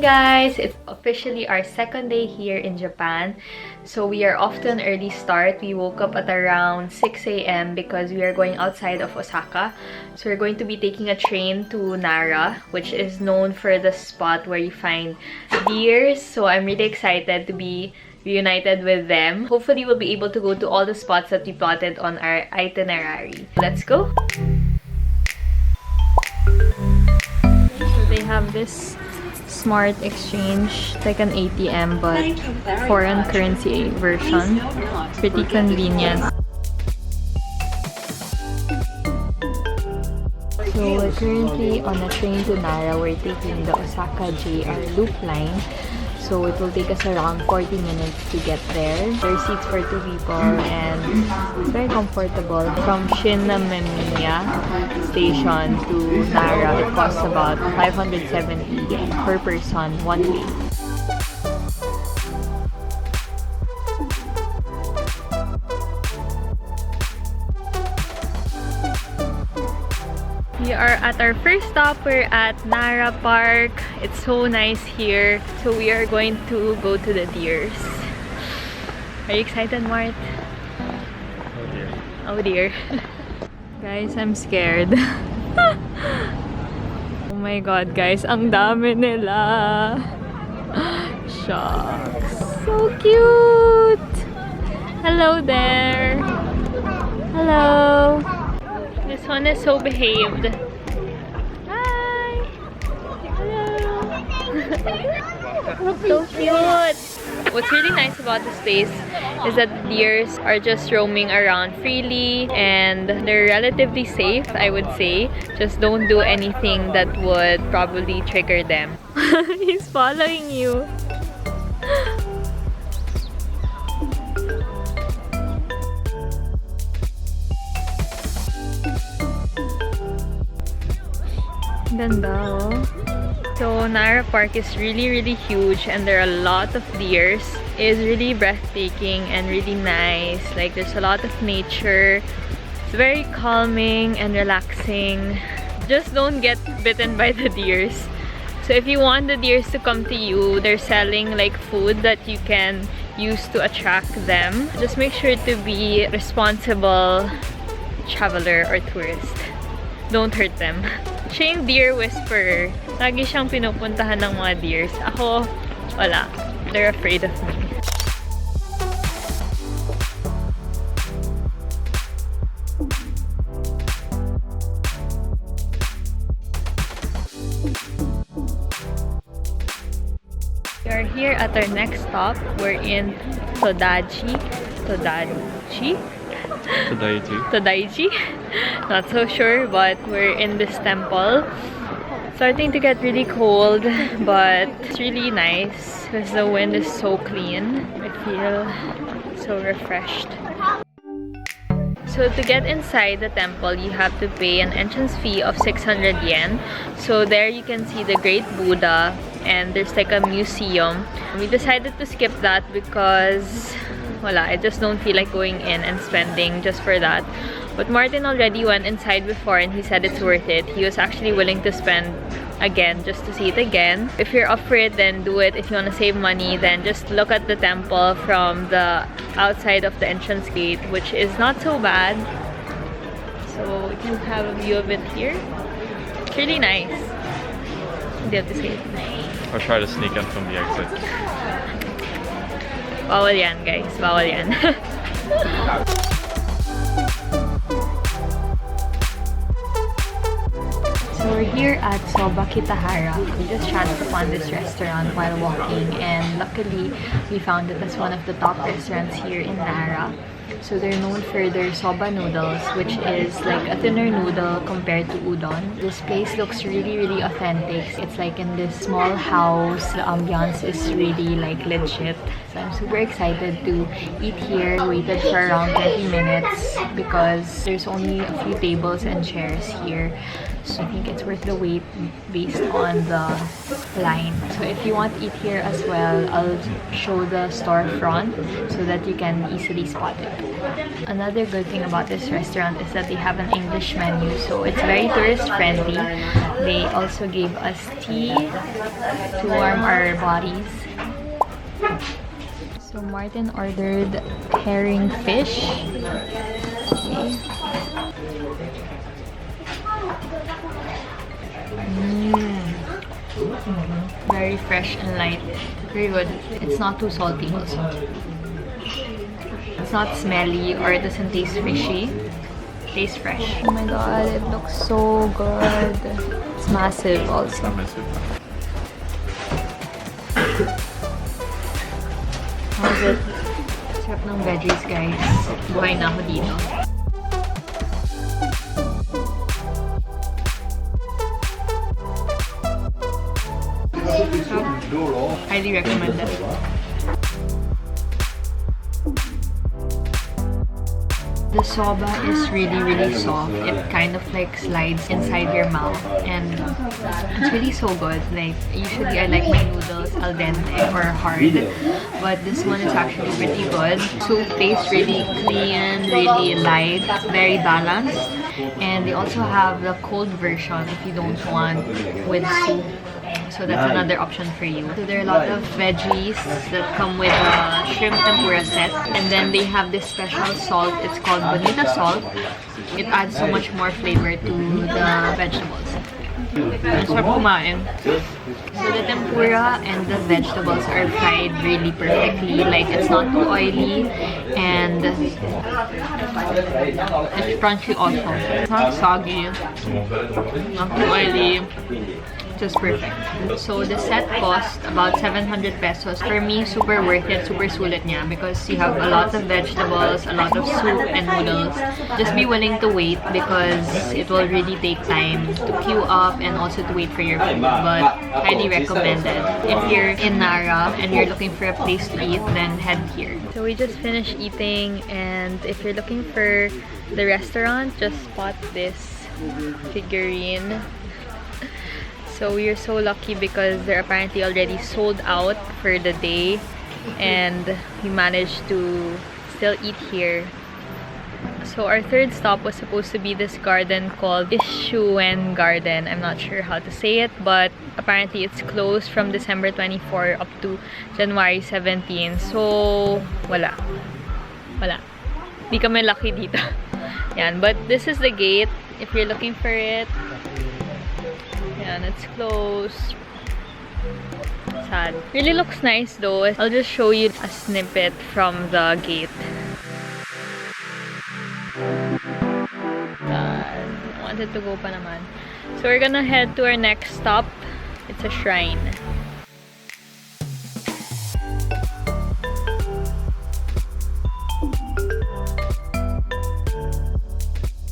guys! It's officially our second day here in Japan. So we are off to an early start. We woke up at around 6 a.m. because we are going outside of Osaka. So we're going to be taking a train to Nara, which is known for the spot where you find deers. So I'm really excited to be reunited with them. Hopefully we'll be able to go to all the spots that we plotted on our itinerary. Let's go! So they have this smart exchange, like an ATM but foreign currency version. Pretty convenient. So we're currently on a train to Nara. We're taking the Osaka JR loop line. So it will take us around 40 minutes to get there. There are seats for 2 people and it's very comfortable. From Shinamiya station to Nara, it costs about 570 per person one way. We are at our first stop. We're at Nara Park. It's so nice here. So we are going to go to the deers. Are you excited, Mart? Oh dear. Oh dear. Guys, I'm scared. Oh my god, guys. Ang dami nila. Shucks. So cute. Hello there. Hello. This one is so behaved. Hi! Hello! So cute! What's really nice about this place is that the deers are just roaming around freely and they're relatively safe, I would say. Just don't do anything that would probably trigger them. He's following you. Ganda, oh. So Nara Park is really huge and there are a lot of deers. It is really breathtaking and really nice. Like there's a lot of nature. It's very calming and relaxing. Just don't get bitten by the deers. So if you want the deers to come to you, they're selling like food that you can use to attract them. Just make sure to be a responsible traveler or tourist. Don't hurt them. Siya yung deer whisperer. Lagi siyang pinupuntahan ng mga deers. Ako, wala. They're afraid of me. We are here at our next stop. We're in Todaiji. Todaiji? Todaiji? Not so sure, but we're in this temple. Starting to get really cold, but it's really nice because the wind is so clean. I feel so refreshed. So to get inside the temple, you have to pay an entrance fee of 600 yen. So there you can see the Great Buddha and there's like a museum. We decided to skip that because I just don't feel like going in and spending just for that. But Martin already went inside before and he said it's worth it. He was actually willing to spend again just to see it again. If you're up for it, then do it. If you want to save money, then just look at the temple from the outside of the entrance gate, which is not so bad. So we can have a view of it here. It's really nice. Hindi have to say it. I'll try to sneak in from the exit. Bawal yan, guys. Bawal yan. So we're here at Soba Kitahara. We just chanced upon this restaurant while walking and luckily we found it as one of the top restaurants here in Nara. So they're known for their soba noodles, which is like a thinner noodle compared to udon. This place looks really authentic. It's like in this small house. The ambiance is really like legit. So I'm super excited to eat here. Waited for around 30 minutes because there's only a few tables and chairs here. So I think it's worth the wait based on the line. So if you want to eat here as well, I'll show the storefront so that you can easily spot it. Another good thing about this restaurant is that they have an English menu, so it's very tourist friendly. They also gave us tea to warm our bodies. So Martin ordered herring fish. Okay. Very fresh and light. Very good. It's not too salty also. It's not smelly or it doesn't taste fishy. It tastes fresh. Oh my god, it looks so good. It's massive also. How's it? Sarap ng veggies, guys. Buhay na ako dito. Highly recommend it. The soba is really soft. It kind of like slides inside your mouth and it's really so good. Like usually I like my noodles al dente or hard, but this one is actually pretty good. Soup tastes really clean, really light, very balanced. And they also have the cold version if you don't want with soup. So that's another option for you. So there are a lot of veggies that come with a shrimp tempura set. And then they have this special salt. It's called bonita salt. It adds so much more flavor to the vegetables. Ang sarap kumain. So the tempura and the vegetables are fried really perfectly. Like it's not too oily and it's crunchy also. It's not soggy, not too oily. Just perfect. So the set cost about 700 pesos. For me, super worth it, super sulit niya because you have a lot of vegetables, a lot of soup and noodles. Just be willing to wait because it will really take time to queue up and also to wait for your food. But highly recommended. If you're in Nara and you're looking for a place to eat, then head here. So we just finished eating, and if you're looking for the restaurant, just spot this figurine. So we are so lucky because they're apparently already sold out for the day and we managed to still eat here. So our third stop was supposed to be this garden called Isuien Garden. I'm not sure how to say it, but apparently it's closed from December 24 up to January 17. So wala. Di kami lucky dito. Yan, but this is the gate if you're looking for it. And it's closed. Sad. Really looks nice though. I'll just show you a snippet from the gate. Wanted to go pa naman. So we're gonna head to our next stop. It's a shrine.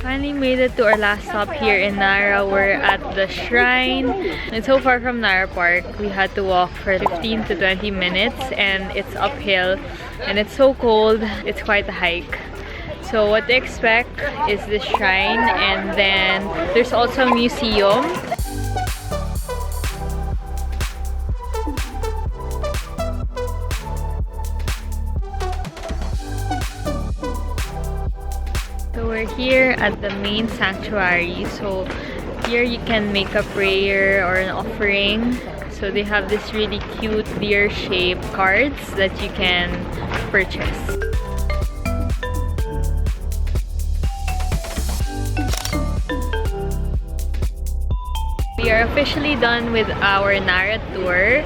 Finally made it to our last stop here in Nara. We're at the shrine. It's so far from Nara Park. We had to walk for 15 to 20 minutes and it's uphill and it's so cold. It's quite a hike. So what to expect is this shrine, and then there's also a museum. So we're here at the main sanctuary. So here you can make a prayer or an offering. So they have this really cute deer-shaped cards that you can purchase. We are officially done with our Nara tour.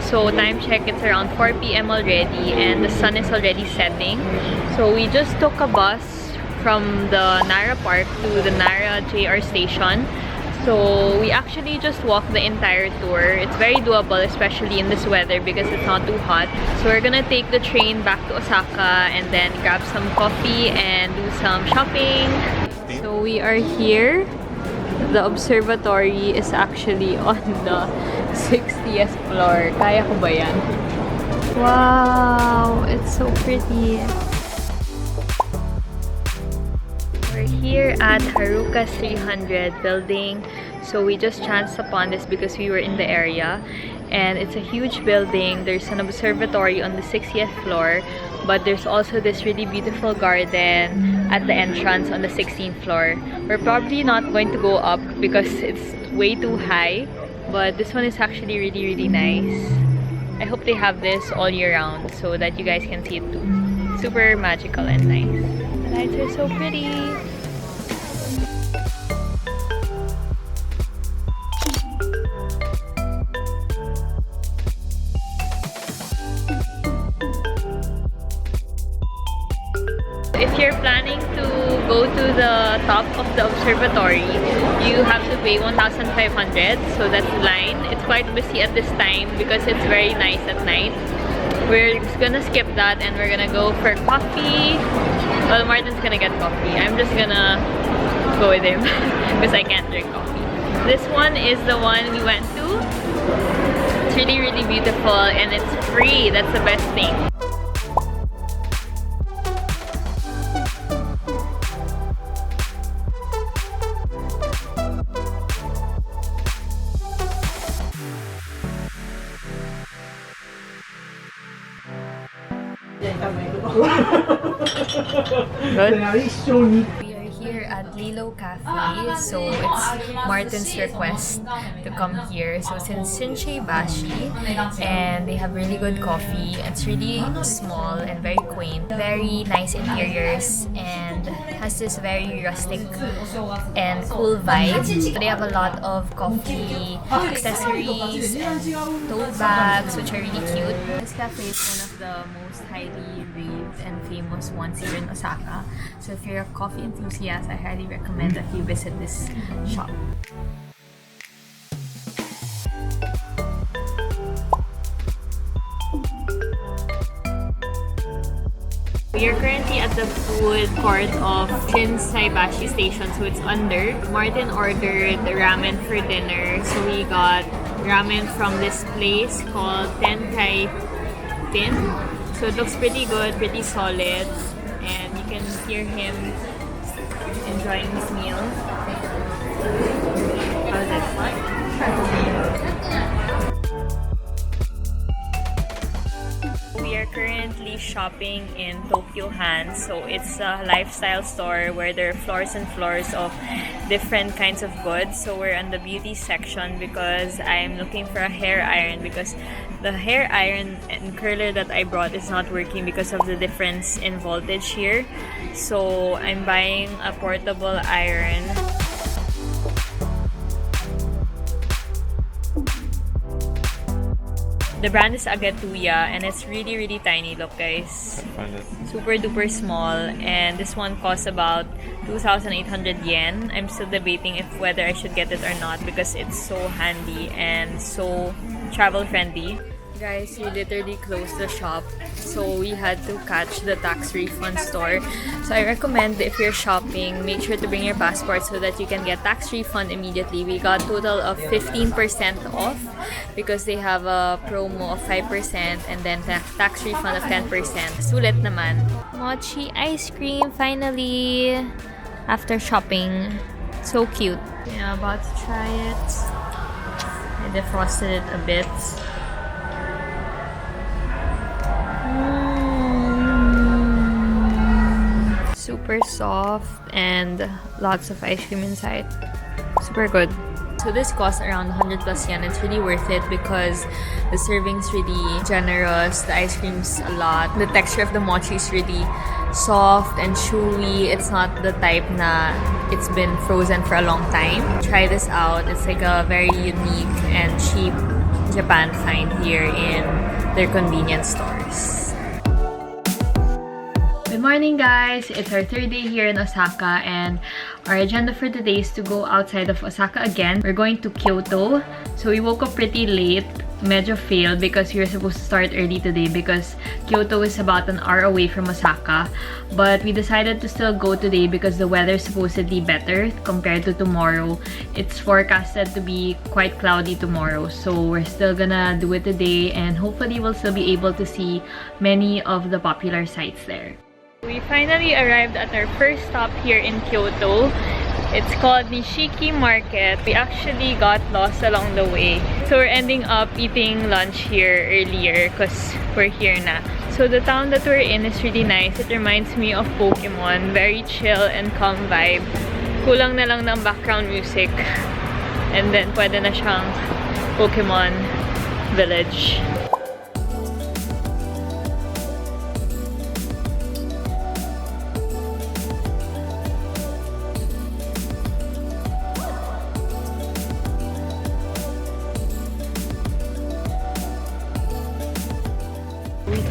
So time check, it's around 4 p.m. already and the sun is already setting. So we just took a bus from the Nara Park to the Nara JR station. So we actually just walked the entire tour. It's very doable, especially in this weather because it's not too hot. So we're gonna take the train back to Osaka and then grab some coffee and do some shopping. So we are here. The observatory is actually on the 60th floor. Kaya ko ba yan? Wow, it's so pretty. We're here at Harukas 300 building. So we just chanced upon this because we were in the area. And it's a huge building. There's an observatory on the 60th floor. But there's also this really beautiful garden at the entrance on the 16th floor. We're probably not going to go up because it's way too high. But this one is actually really, really nice. I hope they have this all year round so that you guys can see it too. Super magical and nice. The lights are so pretty. If you're planning to go to the top of the observatory, you have to pay 1,500. So that's the line. It's quite busy at this time because it's very nice at night. We're just gonna skip that and we're gonna go for coffee. Well, Martin's gonna get coffee. I'm just gonna go with him because I can't drink coffee. This one is the one we went to. It's really, really beautiful and it's free. That's the best thing. Good. We are here at Lilo Cafe, so it's Martin's request to come here. So it's in Shinseibashi and they have really good coffee. It's really small and very quaint, very nice interiors, and has this very rustic and cool vibe. So they have a lot of coffee accessories and tote bags, which are really cute. This cafe is one of the most highly raved and famous ones here in Osaka. So if you're a coffee enthusiast, I highly recommend that you visit this shop. We are currently at the food court of Shinseibashi Station, so it's under. Martin ordered ramen for dinner, so we got ramen from this place called Tenryuji. So it looks pretty good, pretty solid, and you can hear him enjoying his meal. How's it? We are currently shopping in Tokyo Han, so it's a lifestyle store where there are floors and floors of different kinds of goods. So we're on the beauty section because I'm looking for a hair iron because the hair iron and curler that I brought is not working because of the difference in voltage here. So I'm buying a portable iron. The brand is Agatuya and it's really, really tiny. Look guys, super duper small, and this one costs about 2,800 yen. I'm still debating if whether I should get it or not because it's so handy and so travel friendly. Guys, we literally closed the shop, so we had to catch the tax refund store. So I recommend if you're shopping, make sure to bring your passport so that you can get tax refund immediately. We got a total of 15% off because they have a promo of 5% and then tax refund of 10%. Sulit naman. Mochi ice cream finally after shopping. So cute. Yeah, about to try it. I defrosted it a bit. Super soft and lots of ice cream inside. Super good. So this costs around 100 plus yen. It's really worth it because the serving's really generous. The ice cream's a lot. The texture of the mochi is really soft and chewy. It's not the type na it's been frozen for a long time. Try this out. It's like a very unique and cheap Japan find here in their convenience stores. Good morning guys! It's our third day here in Osaka and our agenda for today is to go outside of Osaka again. We're going to Kyoto. So we woke up pretty late medyo fail because we were supposed to start early today because Kyoto is about an hour away from Osaka. But we decided to still go today because the weather is supposedly better compared to tomorrow. It's forecasted to be quite cloudy tomorrow, so we're still gonna do it today and hopefully we'll still be able to see many of the popular sites there. We finally arrived at our first stop here in Kyoto. It's called Nishiki Market. We actually got lost along the way. So we're ending up eating lunch here earlier because we're here na. So the town that we're in is really nice. It reminds me of Pokemon. Very chill and calm vibe. Kulang na lang ng background music. And then pwede na siyang Pokemon village.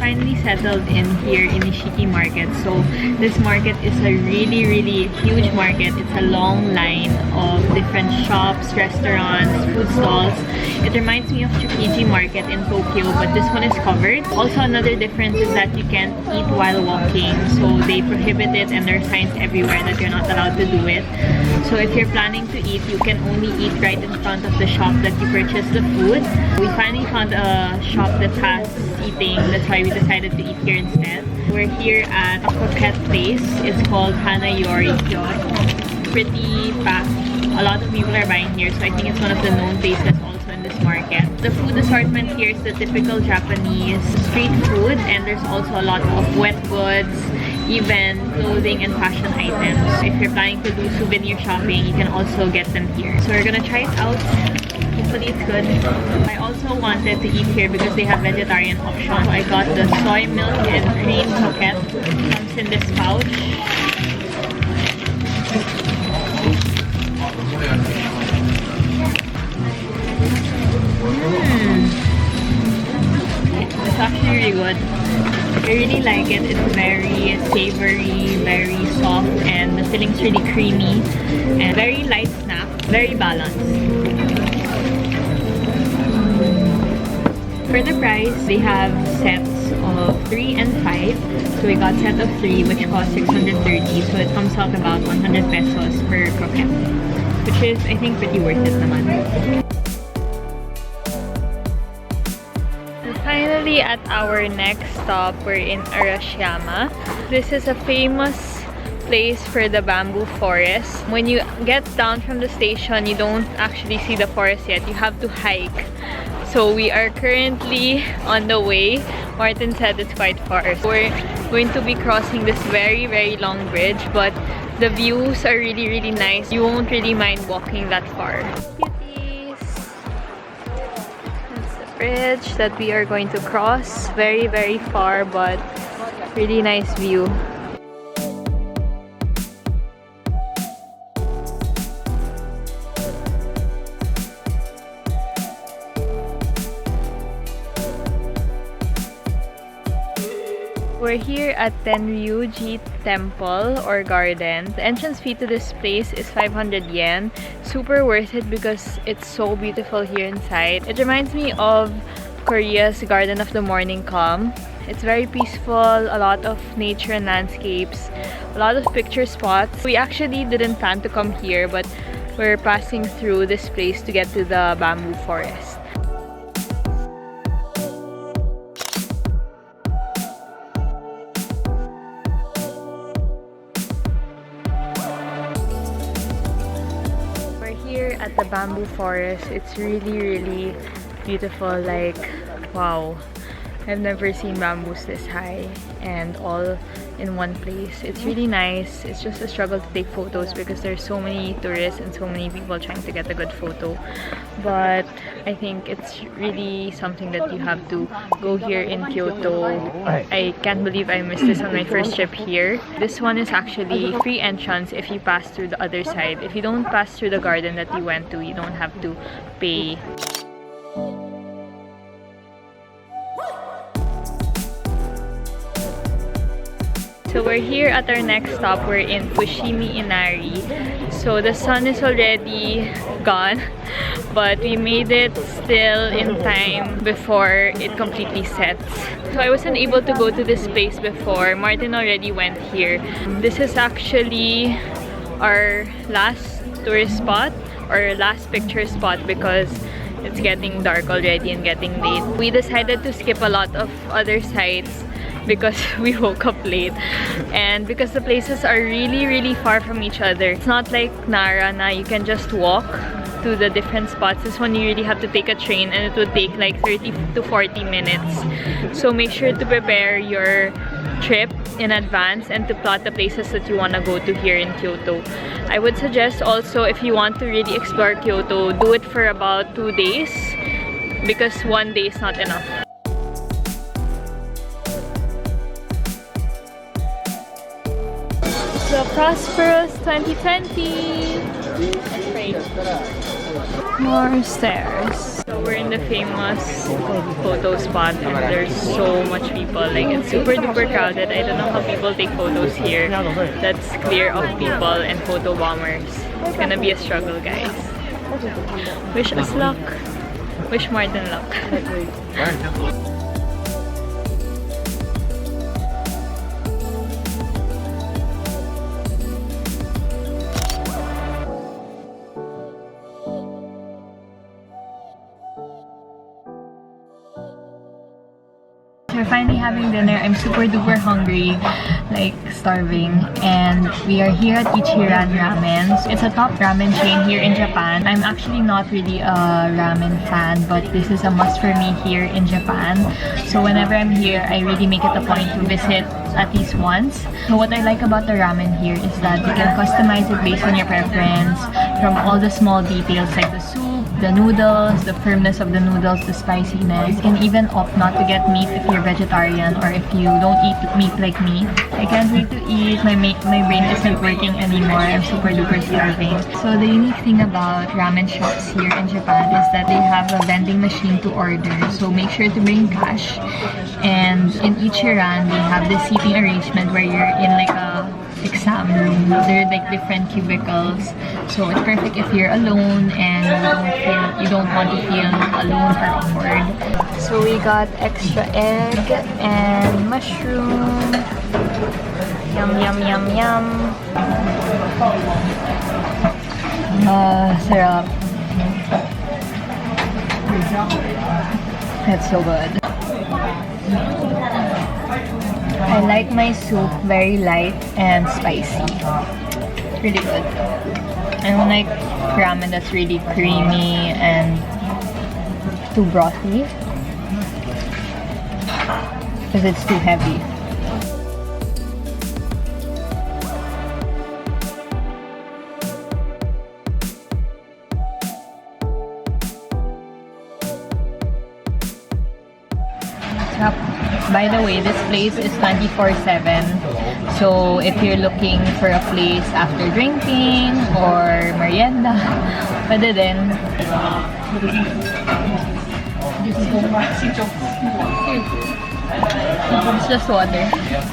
Finally settled in here in Nishiki Market. So this market is a really huge market. It's a long line of different shops, restaurants, food stalls. It reminds me of Tsukiji Market in Tokyo, but this one is covered. Also, another difference is that you can't eat while walking. So they prohibit it and there are signs everywhere that you're not allowed to do it. So if you're planning to eat, you can only eat right in front of the shop that you purchased the food. We finally found a shop that has seating. That's why we decided to eat here instead. We're here at a croquette place. It's called Hanayori Kyoto. Pretty packed. A lot of people are buying here, so I think it's one of the known places also in this market. The food assortment here is the typical Japanese street food, and there's also a lot of wet goods, even clothing and fashion items. If you're planning to do souvenir shopping, you can also get them here. So we're gonna try it out. Hopefully it's good. I also wanted to eat here because they have vegetarian options. So I got the soy milk and cream croquette. It comes in this pouch. It's actually really good. I really like it. It's very savory, very soft, and the filling's really creamy. And very light snack, very balanced. For the price, they have sets of 3 and 5. So we got set of 3, which costs 630. So it comes out about 100 pesos per croquette, which is, I think, pretty worth it naman. Finally, at our next stop, we're in Arashiyama. This is a famous place for the bamboo forest. When you get down from the station, you don't actually see the forest yet. You have to hike. So we are currently on the way. Martin said it's quite far. So we're going to be crossing this very long bridge, but the views are really nice. You won't really mind walking that far. Bridge that we are going to cross. Very far, but really nice view. We're here at Tenryuji Temple or Garden. The entrance fee to this place is 500 yen. Super worth it because it's so beautiful here inside. It reminds me of Korea's Garden of the Morning Calm. It's very peaceful, a lot of nature and landscapes, a lot of picture spots. We actually didn't plan to come here, but we're passing through this place to get to the bamboo forest. At the bamboo forest, it's really beautiful. Like, wow, I've never seen bamboos this high and all in one place. It's really nice. It's just a struggle to take photos because there's so many tourists and so many people trying to get a good photo, but I think it's really something that you have to go here in Kyoto. I can't believe I missed this on my first trip here. This one is actually free entrance if you pass through the other side. If you don't pass through the garden that you went to, you don't have to pay. So we're here at our next stop. We're in Fushimi, Inari. So the sun is already gone, but we made it still in time before it completely sets. So I wasn't able to go to this place before. Martin already went here. This is actually our last tourist spot or last picture spot because it's getting dark already and getting late. We decided to skip a lot of other sites because we woke up late and because the places are really far from each other. It's not like Nara na you can just walk to the different spots. This one you really have to take a train and it would take like 30 to 40 minutes. So make sure to prepare your trip in advance and to plot the places that you want to go to here in Kyoto. I would suggest also if you want to really explore Kyoto, do it for about 2 days because 1 day is not enough. So prosperous 2020! Great. More stairs. So we're in the famous photo spot and there's so much people. Like it's super duper crowded. I don't know how people take photos here. That's clear of people and photo bombers. It's gonna be a struggle, guys. Wish us luck. Wish Martin luck. We're finally having dinner. I'm super duper hungry, like starving, and we are here at Ichiran Ramen. It's a top ramen chain here in Japan. I'm actually not really a ramen fan, but this is a must for me here in Japan. So whenever I'm here, I really make it a point to visit at least once. So what I like about the ramen here is that you can customize it based on your preference, from all the small details like the soup, the noodles, the firmness of the noodles, the spiciness. You can even opt not to get meat if you're vegetarian or if you don't eat meat like me. I can't wait to eat. My brain isn't working anymore. I'm super duper starving. So the unique thing about ramen shops here in Japan is that they have a vending machine to order. So make sure to bring cash. And in Ichiran, they have this seating arrangement where you're in like a exam room. They're like different cubicles. So it's perfect if you're alone and you don't want to feel alone or awkward. So we got extra egg and mushroom. Yum yum yum yum. Sarap. That's so good. I like my soup very light and spicy. Really good. I don't like ramen that's really creamy and too brothy because it's too heavy. By the way, this place is 24/7. So if you're looking for a place after drinking or merienda, pwede din. It's just water.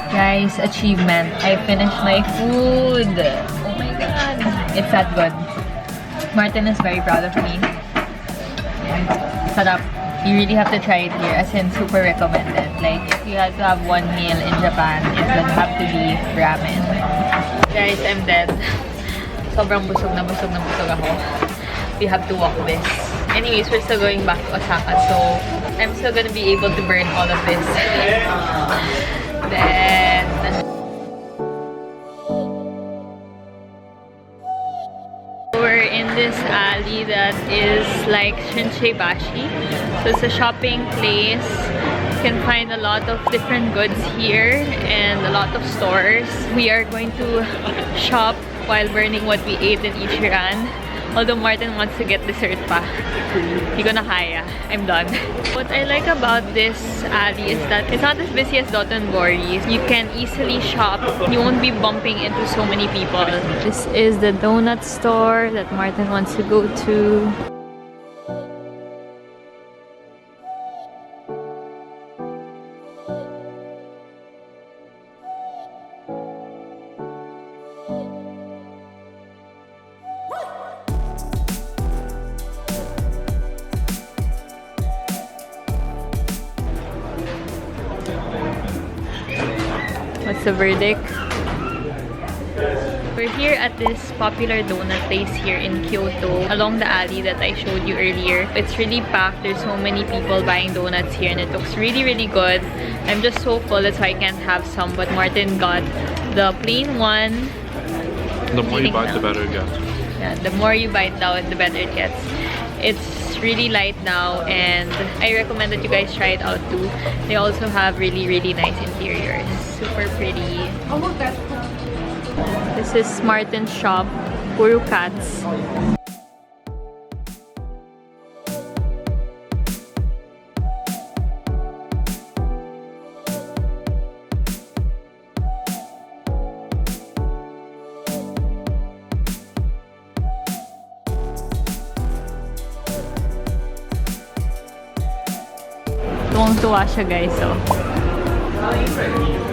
Guys, achievement. I finished my food. Oh my god. It's that good. Martin is very proud of me. Sarap. You really have to try it here, as in super recommended. Like, if you had to have one meal in Japan, it would have to be ramen. Guys, I'm dead. Sobrang busog na busog ako. We have to walk this. Anyways, we're still going back to Osaka, so I'm still gonna be able to burn all of this. Then we're in this alley that is like Shinseibashi. So it's a shopping place. You can find a lot of different goods here and a lot of stores. We are going to shop while burning what we ate in Ichiran. Although Martin wants to get dessert pa. Hindi ko na kaya. I'm done. What I like about this alley is that it's not as busy as Dotonbori. You can easily shop. You won't be bumping into so many people. This is the donut store that Martin wants to go to. the verdict. We're here at this popular donut place here in Kyoto, along the alley that I showed you earlier. It's really packed. There's so many people buying donuts here and it looks really, really good. I'm just so full, that's why I can't have some, but Martin got the plain one. The more you bite, the better it gets. Yeah, the more you bite now, the better it gets. It's really light now and I recommend that you guys try it out too. They also have really, really nice interiors. Super pretty. This is Martin's shop, Harukas. Tuwang-tuwa siya guys, oh.